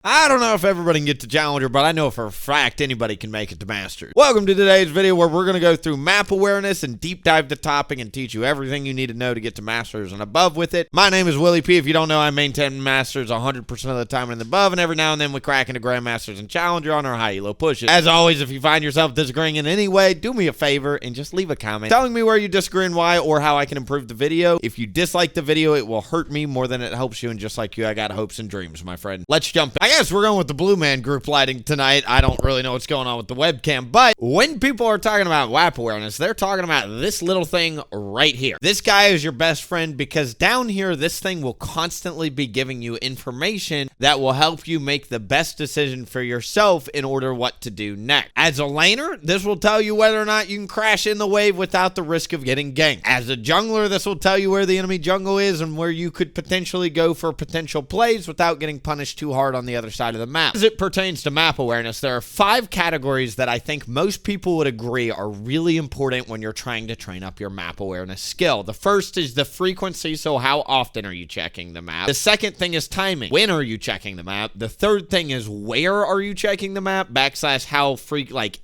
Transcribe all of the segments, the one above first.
I don't know if everybody can get to Challenger, but I know for a fact anybody can make it to Masters. Welcome to today's video where we're going to go through map awareness and deep dive the topic and teach you everything you need to know to get to Masters and above with it. My name is WillieP. If you don't know, I maintain Masters 100% of the time and above, and every now and then we crack into Grandmasters and Challenger on our high-elo pushes. As always, if you find yourself disagreeing in any way, do me a favor and just leave a comment telling me where you disagree and why, or how I can improve the video. If you dislike the video, it will hurt me more than it helps you, and just like you, I got hopes and dreams, my friend. Let's jump in. I guess we're going with the Blue Man group lighting tonight. I don't really know what's going on with the webcam, but when people are talking about WAP awareness, they're talking about this little thing right here. This guy is your best friend because down here, this thing will constantly be giving you information that will help you make the best decision for yourself in order what to do next. As a laner, this will tell you whether or not you can crash in the wave without the risk of getting ganked. As a jungler, this will tell you where the enemy jungle is and where you could potentially go for potential plays without getting punished too hard on the other side of the map. As it pertains to map awareness, there are 5 categories that I think most people would agree are really important when you're trying to train up your map awareness skill. The first is the frequency, so how often are you checking the map? The second thing is timing. When are you checking the map? The third thing is where are you checking the map? / how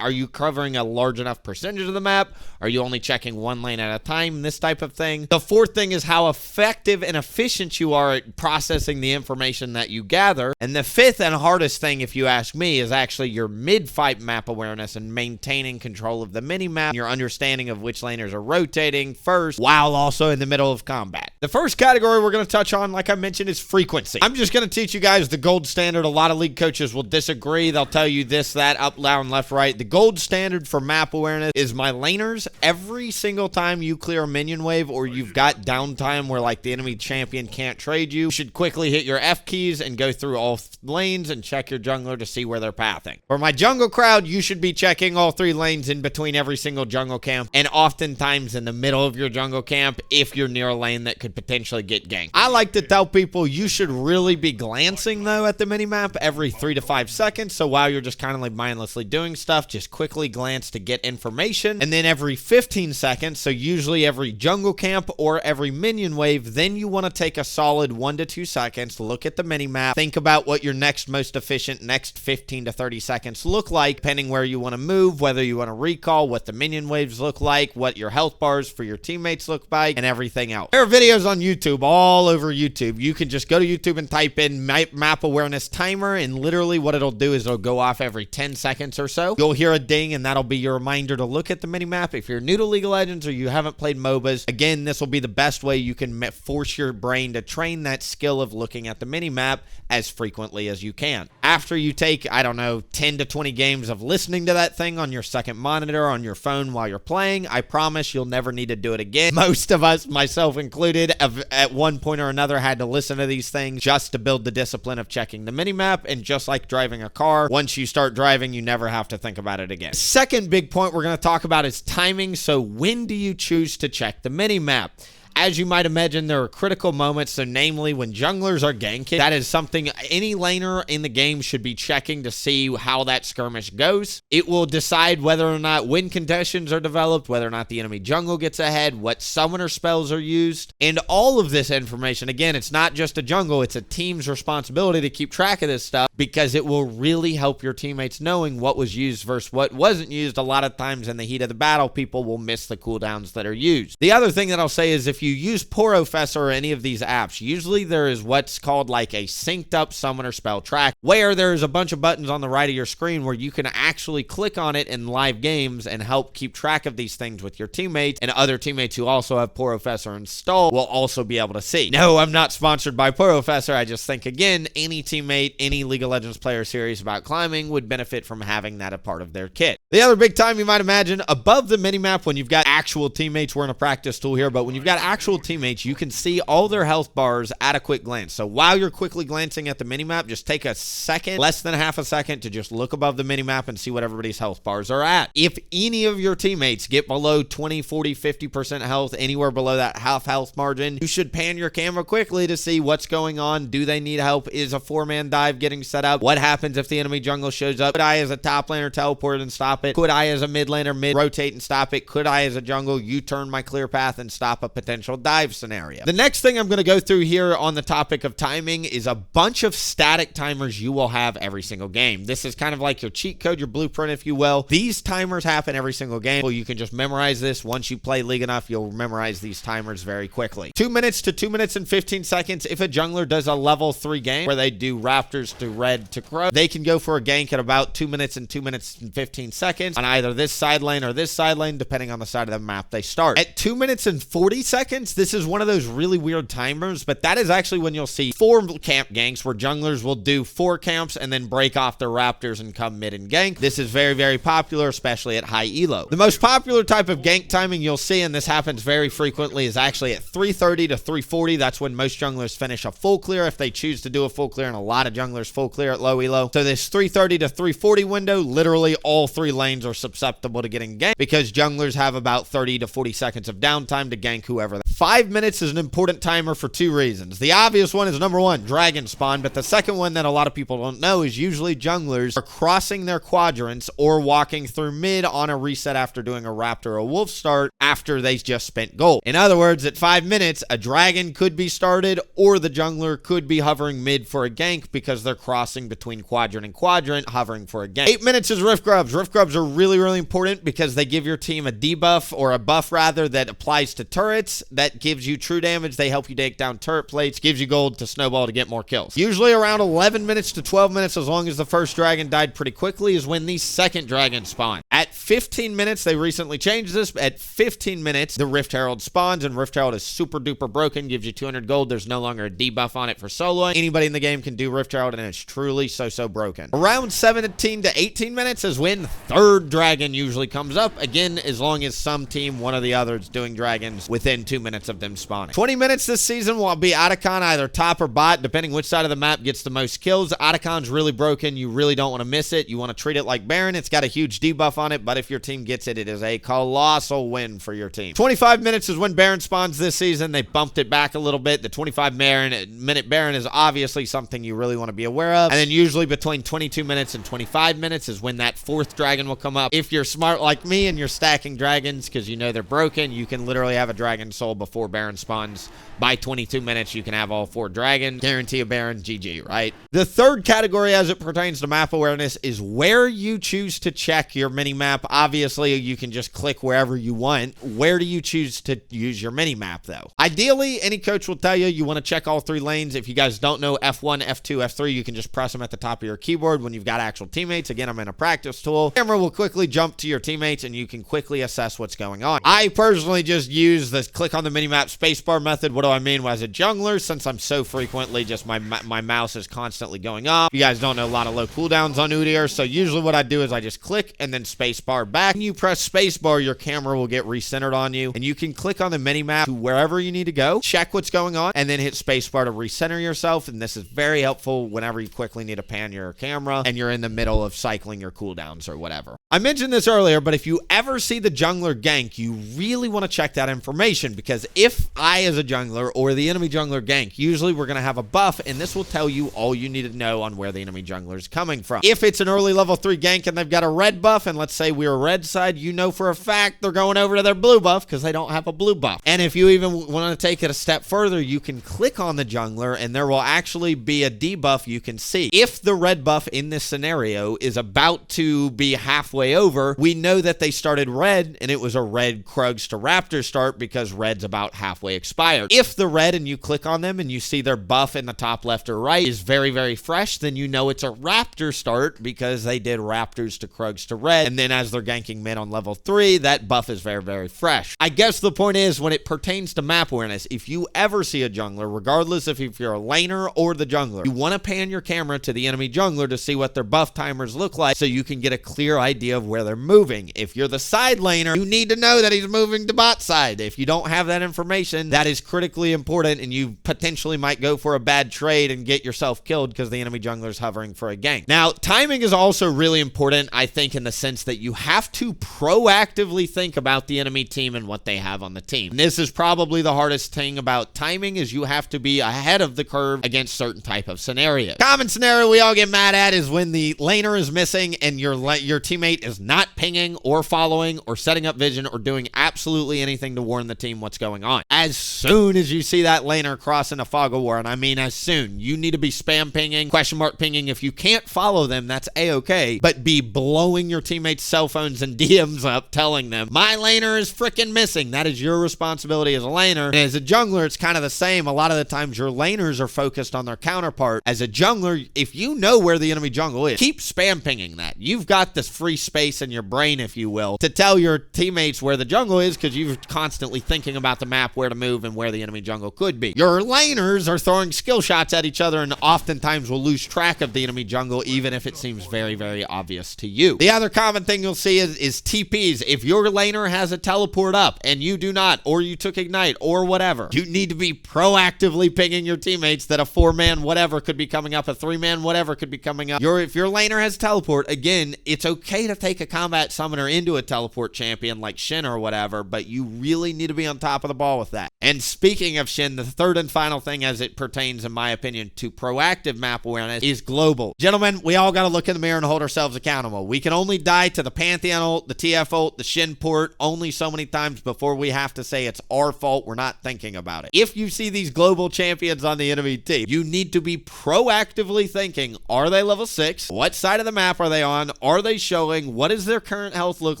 are you covering a large enough percentage of the map? Are you only checking one lane at a time? This type of thing. The fourth thing is how effective and efficient you are at processing the information that you gather. And the fifth and hardest thing, if you ask me, is actually your mid-fight map awareness and maintaining control of the mini-map, your understanding of which laners are rotating first, while also in the middle of combat. The first category we're going to touch on, like I mentioned, is frequency. I'm just going to teach you guys the gold standard. A lot of league coaches will disagree. They'll tell you this, that, up, down, left, right. The gold standard for map awareness is my laners, every single time you clear a minion wave or you've got downtime where like the enemy champion can't trade you should quickly hit your F keys and go through all lanes and check your jungler to see where they're pathing. For my jungle crowd, you should be checking all 3 lanes in between every single jungle camp, and oftentimes in the middle of your jungle camp if you're near a lane that could potentially get ganked. I like to tell people you should really be glancing though at the minimap every 3 to 5 seconds, so while you're just kind of like mindlessly doing stuff, just quickly glance to get information, and then every 15 seconds, so usually every jungle camp or every minion wave, then you want to take a solid 1 to 2 seconds, look at the minimap, think about what your next most efficient next 15 to 30 seconds look like, depending where you want to move, whether you want to recall, what the minion waves look like, what your health bars for your teammates look like, and everything else. There are videos on YouTube, all over YouTube. You can just go to YouTube and type in map awareness timer, and literally what it'll do is it'll go off every 10 seconds or so. You'll hear a ding, and that'll be your reminder to look at the minimap. If you're new to League of Legends or you haven't played MOBAs, again, this will be the best way you can force your brain to train that skill of looking at the minimap as frequently as you can. After you take, I don't know, 10 to 20 games of listening to that thing on your second monitor on your phone while you're playing, I promise you'll never need to do it again. Most of us, myself included, at one point or another had to listen to these things just to build the discipline of checking the minimap, and just like driving a car, once you start driving, you never have to think about it again. Second big point we're going to talk about is timing. So when do you choose to check the minimap? As you might imagine, there are critical moments, so namely when junglers are ganking. That is something any laner in the game should be checking to see how that skirmish goes. It will decide whether or not win conditions are developed, whether or not the enemy jungle gets ahead, what summoner spells are used, and all of this information. Again, it's not just a jungle, it's a team's responsibility to keep track of this stuff because it will really help your teammates knowing what was used versus what wasn't used. A lot of times in the heat of the battle, people will miss the cooldowns that are used. The other thing that I'll say is if you use Porofessor or any of these apps, usually there is what's called like a synced up summoner spell track, where there's a bunch of buttons on the right of your screen where you can actually click on it in live games and help keep track of these things with your teammates, and other teammates who also have Porofessor installed will also be able to see. No, I'm not sponsored by Porofessor. I just think, again, any teammate, any League of Legends player serious about climbing would benefit from having that a part of their kit. The other big time you might imagine, above the minimap, when you've got actual teammates, we're in a practice tool here, but when you've got actual teammates, you can see all their health bars at a quick glance. So while you're quickly glancing at the minimap, just take a second, less than half a second, to just look above the minimap and see what everybody's health bars are at. If any of your teammates get below 20, 40, 50% health, anywhere below that half health margin, you should pan your camera quickly to see what's going on. Do they need help? Is a 4-man dive getting set up? What happens if the enemy jungle shows up? Could I as a top laner teleport and stop it? Could I as a mid laner rotate and stop it? Could I as a jungle U-turn my clear path and stop a potential potential dive scenario. The next thing I'm going to go through here on the topic of timing is a bunch of static timers you will have every single game. This is kind of like your cheat code, your blueprint, if you will. These timers happen every single game. Well, you can just memorize this. Once you play League enough, you'll memorize these timers very quickly. 2 minutes to 2 minutes and 15 seconds. If a jungler does a level 3 game where they do Raptors to red to Crow, they can go for a gank at about 2 minutes and 2 minutes and 15 seconds on either this side lane or this side lane, depending on the side of the map they start. At 2 minutes and 40 seconds, this is one of those really weird timers, but that is actually when you'll see 4 camp ganks where junglers will do 4 camps and then break off their Raptors and come mid and gank. This is very, very popular, especially at high elo. The most popular type of gank timing you'll see, and this happens very frequently, is actually at 330 to 340. That's when most junglers finish a full clear if they choose to do a full clear, and a lot of junglers full clear at low elo. So this 330 to 340 window, literally all 3 lanes are susceptible to getting ganked because junglers have about 30 to 40 seconds of downtime to gank whoever. 5 minutes is an important timer for 2 reasons. The obvious one is number 1, dragon spawn, but the second one that a lot of people don't know is usually junglers are crossing their quadrants or walking through mid on a reset after doing a Raptor or a Wolf start after they just spent gold. In other words, at 5 minutes, a dragon could be started or the jungler could be hovering mid for a gank because they're crossing between quadrant and quadrant, hovering for a gank. 8 minutes is rift grubs. Rift grubs are really, really important because they give your team a debuff, or a buff rather, that applies to turrets. That gives you true damage. They help you take down turret plates, gives you gold to snowball to get more kills. Usually around 11 minutes to 12 minutes, as long as the first dragon died pretty quickly, is when the second dragon spawn. At 15 minutes, they recently changed this. At 15 minutes, the Rift Herald spawns, and Rift Herald is super duper broken, gives you 200 gold. There's no longer a debuff on it for soloing. Anybody in the game can do Rift Herald, and it's truly so broken. Around 17 to 18 minutes is when third dragon usually comes up. Again, as long as some team, one or the other, is doing dragons within 2 minutes of them spawning. 20 minutes this season will be Otacon, either top or bot, depending which side of the map gets the most kills. Otacon's really broken. You really don't want to miss it. You want to treat it like Baron. It's got a huge debuff on it, but if your team gets it, it is a colossal win for your team. 25 minutes is when Baron spawns this season. They bumped it back a little bit. The 25-minute Baron is obviously something you really want to be aware of. And then usually between 22 minutes and 25 minutes is when that 4th dragon will come up. If you're smart like me and you're stacking dragons because you know they're broken, you can literally have a dragon soul before Baron spawns. By 22 minutes, you can have all 4 dragons. Guarantee a Baron, GG, right? The third category as it pertains to map awareness is where you choose to check your mini-map. Obviously, you can just click wherever you want. Where do you choose to use your mini-map, though? Ideally, any coach will tell you you want to check all 3 lanes. If you guys don't know F1, F2, F3, you can just press them at the top of your keyboard when you've got actual teammates. Again, I'm in a practice tool. The camera will quickly jump to your teammates, and you can quickly assess what's going on. I personally just use the click on the mini-map spacebar method. What do I mean? As a jungler, since I'm so frequently just my mouse is constantly going off. You guys don't know a lot of low cooldowns on Udyr, so usually what I do is I just click and then spacebar back. When you press spacebar, your camera will get recentered on you, and you can click on the mini-map to wherever you need to go, check what's going on, and then hit spacebar to recenter yourself, and this is very helpful whenever you quickly need to pan your camera and you're in the middle of cycling your cooldowns or whatever. I mentioned this earlier, but if you ever see the jungler gank, you really want to check that information, because if I, as a jungler, or the enemy jungler gank, usually we're going to have a buff, and this will tell you all you need to know on where the enemy jungler is coming from. If it's an early level 3 gank and they've got a red buff, and let's say we're a red side, you know for a fact they're going over to their blue buff because they don't have a blue buff. And if you even want to take it a step further, you can click on the jungler and there will actually be a debuff you can see. If the red buff in this scenario is about to be halfway over, we know that they started red and it was a red Krugs to Raptor start because red's about halfway expired. If the red and you click on them and you see their buff in the top left or right is very fresh, then you know it's a Raptor start because they did Raptors to Krugs to red, and then as they're ganking mid on level 3, that buff is very fresh. I guess the point is, when it pertains to map awareness, if you ever see a jungler, regardless if you're a laner or the jungler, you want to pan your camera to the enemy jungler to see what their buff timers look like so you can get a clear idea of where they're moving. If you're the side laner, you need to know that he's moving to bot side. If you don't have that information, that is critically important, and you potentially might go for a bad trade and get yourself killed because the enemy jungler is hovering for a gank. Now, timing is also really important, I think, in the sense that you have to proactively think about the enemy team and what they have on the team. And this is probably the hardest thing about timing, is you have to be ahead of the curve against certain type of scenarios. Common scenario we all get mad at is when the laner is missing and your teammate is not pinging or following or setting up vision or doing absolutely anything to warn the team what's going on. As soon as you see that laner crossing a fog of war, and I mean as soon, you need to be spam pinging, question mark pinging. If you can't follow them, that's a-okay, but be blowing your teammates' cell phones and DMs up telling them, my laner is freaking missing. That is your responsibility as a laner. And as a jungler, it's kind of the same. A lot of the times your laners are focused on their counterpart. As a jungler, if you know where the enemy jungle is, keep spam pinging that. You've got this free space in your brain, if you will, to tell your teammates where the jungle is because you're constantly thinking about the map, where to move, and where the enemy jungle could be. Your laners are throwing skill shots at each other and oftentimes will lose track of the enemy jungle even if it seems very, very obvious to you. The other common thing you'll see is TPs. If your laner has a teleport up and you do not, or you took ignite or whatever, you need to be proactively pinging your teammates that a 4-man whatever could be coming up, a 3-man whatever could be coming up. If your laner has teleport, again, it's okay to take a combat summoner into a teleport champion like Shin or whatever, but you really need to be on top of the ball with that. And speaking of Shin, the third and final thing as it pertains, in my opinion, to proactive map awareness is global. Gentlemen, we all got to look in the mirror and hold ourselves accountable. We can only die to the Pantheon ult, the TF ult, the Shin port only so many times before we have to say it's our fault, we're not thinking about it. If you see these global champions on the enemy team, you need to be proactively thinking, are they level 6? What side of the map are they on? Are they showing? What does their current health look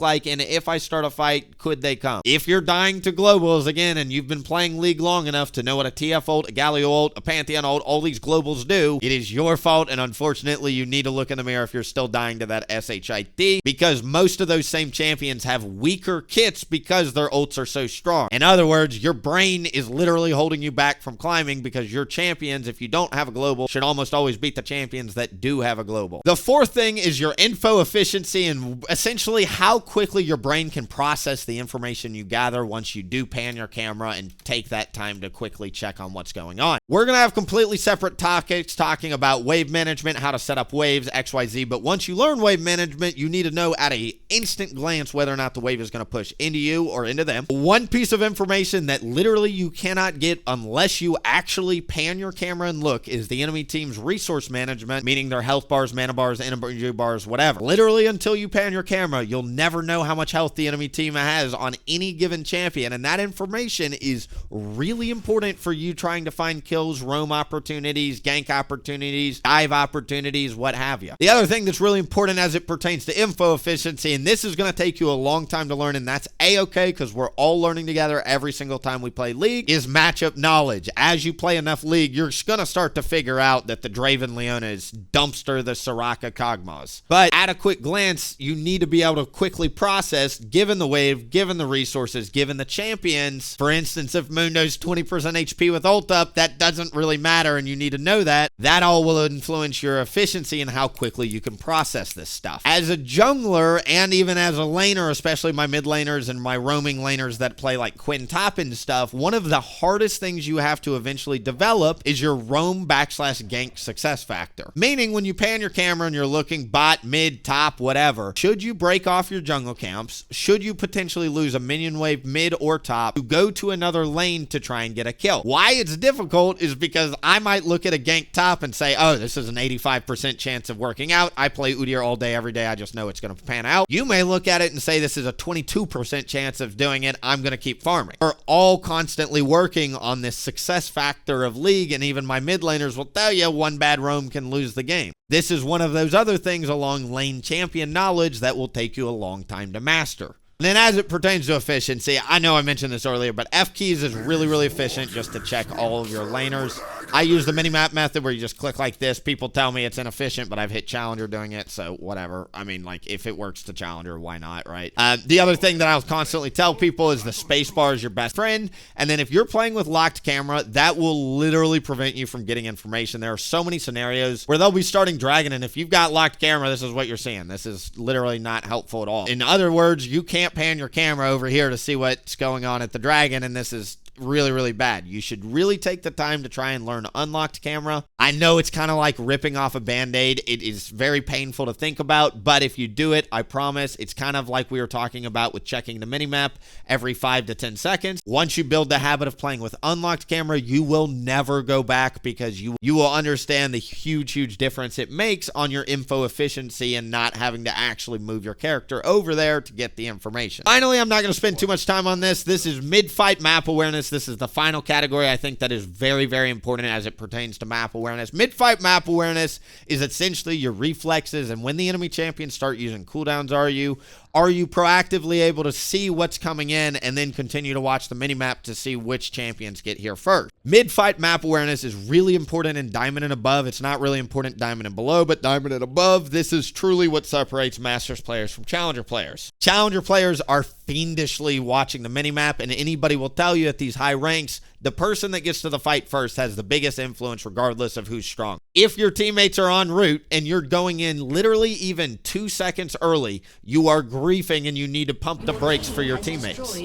like? And if I start a fight, could they come? If you're dying to globals, again, and you've been playing League long enough to know what a TF ult, a Galio ult, a Pantheon ult, all these globals do, it is your fault, and unfortunately, you need to look in the mirror if you're still dying to that SHIT, because most of those same champions have weaker kits because their ults are so strong. In other words, your brain is literally holding you back from climbing because your champions, if you don't have a global, should almost always beat the champions that do have a global. The fourth thing is your info efficiency and essentially how quickly your brain can process the information you gather once you do pan your camera and take that time to quickly check on what's going on. We're going to have completely separate topics talking about wave management, how to set up waves, XYZ, but once you learn wave management, you need to know at an instant glance whether or not the wave is going to push into you or into them. One piece of information that literally you cannot get unless you actually pan your camera and look is the enemy team's resource management, meaning their health bars, mana bars, energy bars, whatever. Literally until you pan your camera, you'll never know how much health the enemy team has on any given champion, and that information is really important for you trying to find kills, roam opportunities, gank opportunities, dive opportunities, what have you. The other thing that's really important as it pertains to info efficiency, and this is going to take you a long time to learn, and that's a-okay because we're all learning together every single time we play League, is matchup knowledge. As you play enough League, you're going to start to figure out that the Draven Leona is dumpster the Soraka Kog'Maws. But at a quick glance, you need to be able to quickly process, given the wave, given the resources, given the champions. For instance, if Mundo's 20% HP with ult up, that doesn't really matter, and you need to know that. That all will influence your efficiency and how quickly you can process this stuff. As a jungler, and even as a laner, especially my mid laners and my roaming laners that play like Quinn top and stuff, one of the hardest things you have to eventually develop is your roam / gank success factor. Meaning when you pan your camera and you're looking bot, mid, top, whatever, should you break off your jungle camps, should you potentially lose a minion wave mid or top, to go to another lane to try and get a kill. Why it's difficult is because I might look at a gank top and say, oh, this is an 85% chance of working out. I play Udyr all day, every day. I just know it's going to pan out. You may look at it and say, this is a 22% chance of doing it. I'm going to keep farming. We're all constantly working on this success factor of League, and even my mid laners will tell you one bad roam can lose the game. This is one of those other things along lane champion knowledge that will take you a long time to master. And then as it pertains to efficiency, I know I mentioned this earlier, but F keys is really, really efficient just to check all of your laners. I use the minimap method where you just click like this. People tell me it's inefficient, but I've hit Challenger doing it, so whatever. I mean, like, if it works to Challenger, why not, right? The other thing that I'll constantly tell people is the space bar is your best friend, and then if you're playing with locked camera, that will literally prevent you from getting information. There are so many scenarios where they'll be starting Dragon, and if you've got locked camera, this is what you're seeing. This is literally not helpful at all. In other words, you can't pan your camera over here to see what's going on at the Dragon, and this is really, really bad. You should really take the time to try and learn unlocked camera. I know it's kind of like ripping off a band-aid. It is very painful to think about, but if you do it, I promise, it's kind of like we were talking about with checking the minimap every 5 to 10 seconds. Once you build the habit of playing with unlocked camera, you will never go back, because you will understand the huge difference it makes on your info efficiency and not having to actually move your character over there to get the information. Finally, I'm not going to spend too much time on this. This is mid-fight map awareness. This is the final category I think that is very, very important as it pertains to map awareness. Mid-fight map awareness is essentially your reflexes, and when the enemy champions start using cooldowns, are you proactively able to see what's coming in and then continue to watch the minimap to see which champions get here first? Mid-fight map awareness is really important in Diamond and above. It's not really important Diamond and below, but Diamond and above, this is truly what separates Masters players from Challenger players. Challenger players are fiendishly watching the minimap, and anybody will tell you at these high ranks, the person that gets to the fight first has the biggest influence regardless of who's strong. If your teammates are en route and you're going in literally even 2 seconds early, you are griefing and you need to pump the brakes for your teammates.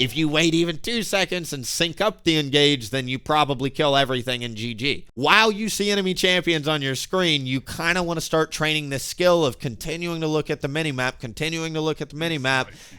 If you wait even 2 seconds and sync up the engage, then you probably kill everything in GG. While you see enemy champions on your screen, you kind of want to start training this skill of continuing to look at the minimap,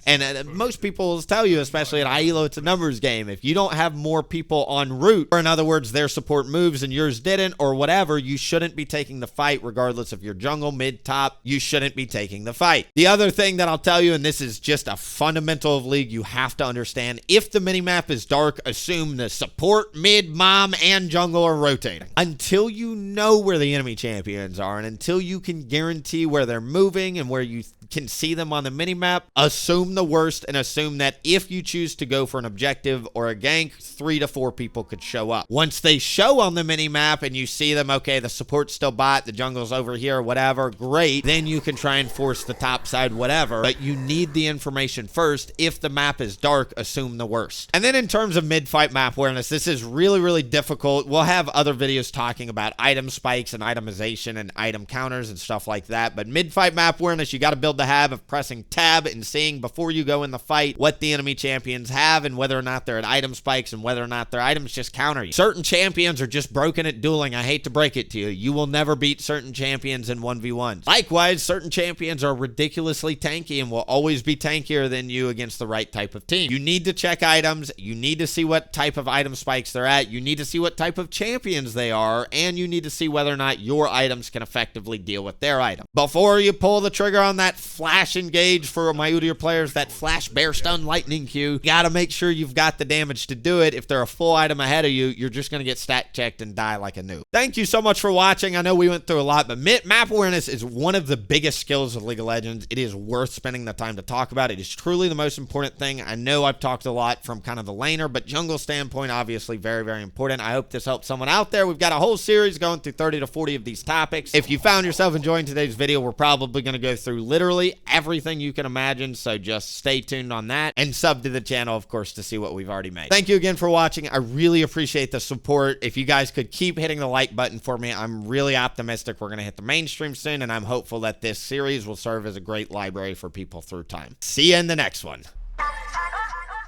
and most people will tell you, especially at high elo, it's a numbers game. If you don't have more people en route, or in other words, their support moves and yours didn't, or whatever, you shouldn't be taking the fight regardless of your jungle, mid, top. You shouldn't be taking the fight. The other thing that I'll tell you, and this is just a fundamental of League, you have to understand, if the minimap is dark, assume the support, mid, mom, and jungle are rotating. Until you know where the enemy champions are, and until you can guarantee where they're moving and where you can see them on the minimap, assume the worst and assume that if you choose to go for an objective or a gank, 3 to 4 people could show up. Once they show on the minimap and you see them, okay, the support's still bot, the jungle's over here, whatever, great, then you can try and force the top side, whatever, but you need the information first. If the map is dark, assume the worst. And then in terms of mid-fight map awareness, this is really, really difficult. We'll have other videos talking about item spikes and itemization and item counters and stuff like that, but mid-fight map awareness, you got to build the habit of pressing tab and seeing before you go in the fight what the enemy champions have and whether or not they're at item spikes and whether or not their items just counter you. Certain champions are just broken at dueling. I hate to break it to you. You will never beat certain champions in 1v1s. Likewise, certain champions are ridiculously tanky and will always be tankier than you against the right type of team. You need to check items. You need to see what type of item spikes they're at. You need to see what type of champions they are, and you need to see whether or not your items can effectively deal with their item. Before you pull the trigger on that flash engage for my Udyr players, that flash bear stun lightning Q, you gotta make sure you've got the damage to do it. If they're a full item ahead of you, you're just gonna get stat checked and die like a noob. Thank you so much for watching. I know we went through a lot, but map awareness is one of the biggest skills of League of Legends. It is worth spending the time to talk about. It is truly the most important thing. I know I've talked a lot from kind of the laner, but jungle standpoint, obviously very, very important. I hope this helps someone out there. We've got a whole series going through 30 to 40 of these topics. If you found yourself enjoying today's video, we're probably going to go through literally everything you can imagine, so just stay tuned on that and sub to the channel, of course, to see what we've already made. Thank you again for watching. I really appreciate the support. If you guys could keep hitting the like button for me, I'm really optimistic we're going to hit the mainstream soon, and I'm hopeful that this series will serve as a great library for people through time. See you in the next one.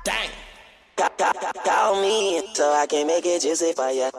Dang. Call me so I can make it juicy for ya.